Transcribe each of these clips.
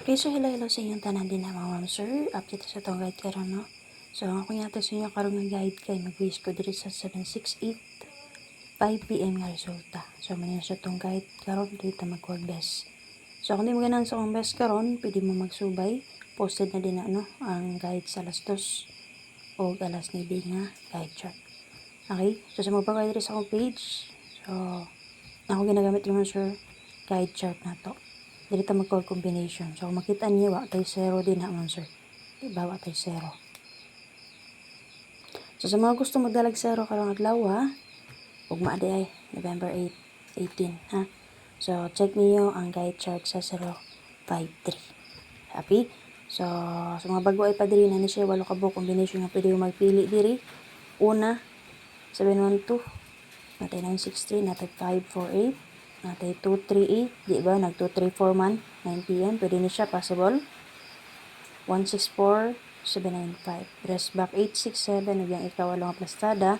Okay, so hello sa inyong tanan din na mga sir. Update sa itong guide karon no. So, ako nga sa inyo karon nga guide kay mag-wish ko diri sa 768 5 PM nga resulta. So, manin sa itong guide karon dito magkuwag best. So, kung di mo ganan sa akong best karon, pwede mo magsubay. Posted na din na no, ang guide sa alas 2 o alas 9 nga guide chart. Okay? So, sa mga diri sa akong page. So, ako ginagamit yung sir guide chart na to. Dili ta magkuha combination. So, makita niyo, wa tay 0 din naman, sir. Diba, wa tay 0. So, sa mga gusto magdalag 0 karong adlaw, ha? Ugma di ay, November 8, 18, ha? So, check niyo ang guide chart sa 053. Happy? So, sa mga bago ay pa diri na ni siya, walo ka buo combination nga pwede magpili diri. Una, 712, natay 963, natay 548, natay 238, di ba? Nag 234 man, 9 PM. Pwede ni siya, possible. 164, 795. Rest back 867, nagyang ikaw walong aplastada,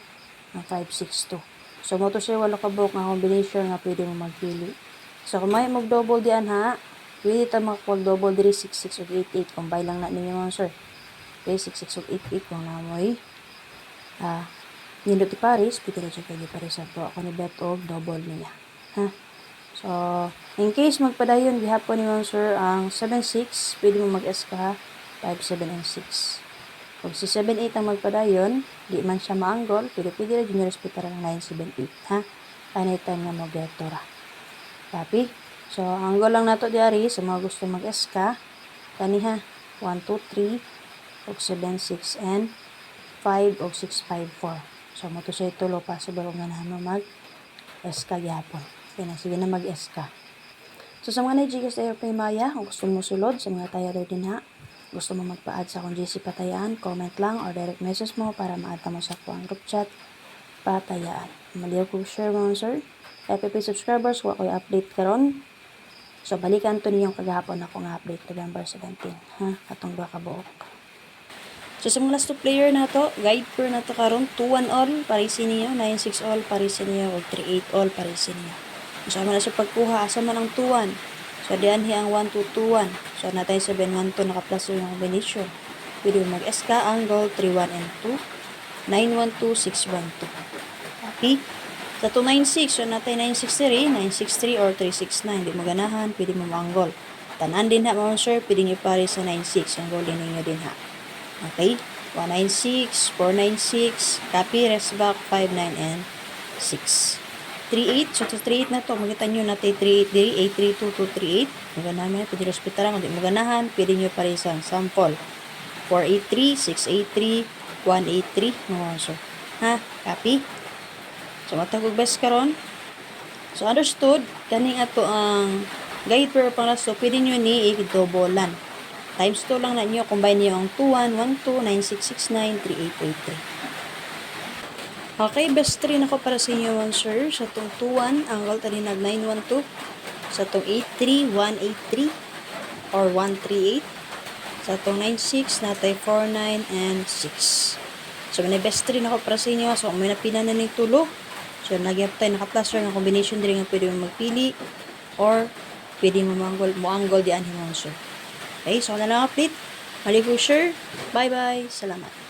ang 562. So, mo to siya walo ka buok nga combination nga pwede mo magpili. So, kung may mag-double diyan ha, pwede ta mag-double diri 66 o 88. Combine lang na ninyo mga sir. Okay, 66 o 88 kung namoy. Nindot ti Paris, pwede na siya kayo Paris sa to. Ako ni bet og double niya. Ha? So, in case magpadayon, gihapon ni mga sir ang 76, pwede mo mag-SK ha, 5, 7, and 6. Kung si 7, 8 ang magpadayon, di man siya maanggol, pwede rin junior hospital ng 9, 7, 8 ha. Anytime nga mag-geto ra. Copy? So, anggol lang nato diari sa mga gusto mag-SK. Kani ha, 1, 2, 3, og 7, 6, and 5, og 6, 5, 4. So, mo to siya itulo, possible kung ganahan mo mag-SK gyapon. Kaya na, sige na mag-SK. So, sa mga na-GS tayo kay Maya, kung gusto mo sulod, sa mga tayo din ha, gusto mo magpa-add sa akong GC Patayaan, comment lang or direct message mo para ma-add mo sa akong group chat Patayaan. Maliw ko share mga sir. FPP subscribers, ko ako'y update karon. So, balikan to niyong kagahapon ako nga update November 17. Ha? Katong ba kabuok. So, sa mga last two player na to, guide per na to karon 2-1 all, parisin niyo, 9-6 all, parisin niyo, o 3-8 all, parisin niyo. So, na sa pagkuha, asa man ang 2-1. So, diyan ang 1-2-2-1. So, natay 7-1-2 naka-plus yung combination. Pwede mo mag-SK angle 3-1 and 2, 9-1-2, 6-1-2. Okay? Sa 2-9-6, so natay 9-6-3, 9-6-3 or 3-6-9. Di maganahan, pwede mo ma-angle. Tanan din ha, mga sir, pwede nyo pare sa 9-6. Ang goal din ninyo din ha. Okay? 196, 496, copy, rest back, 59, and 6. 38, so 38 na to, makita nyo natin 38 diri, 832238. Maganahan mo, pwede hospitalan, kung di maganahan, pwede nyo pa rin isang sample. 483, 683, 183, mga so. Ha? Copy? So, matagog best karon. So, understood, kaning ato ang guide per pang lasto, pwede nyo ni i-dobolan. Times 2 lang na nyo, combine nyo ang 2112, 9669, 3883. Okay, best 3 na ko para sa inyo, sir. Sa itong 21, angle tali nag 912. Sa itong 83, 183 or 138. Sa itong 96, natay 49 and 6. So, may best 3 na ko para sa inyo. So, may napina na ng tulo. So, nagyap tayo naka-plus ng combination din nga pwede mo magpili or pwede mo angle diyan himong sir. Okay, so na lang update. Mali po sure. Bye-bye. Salamat.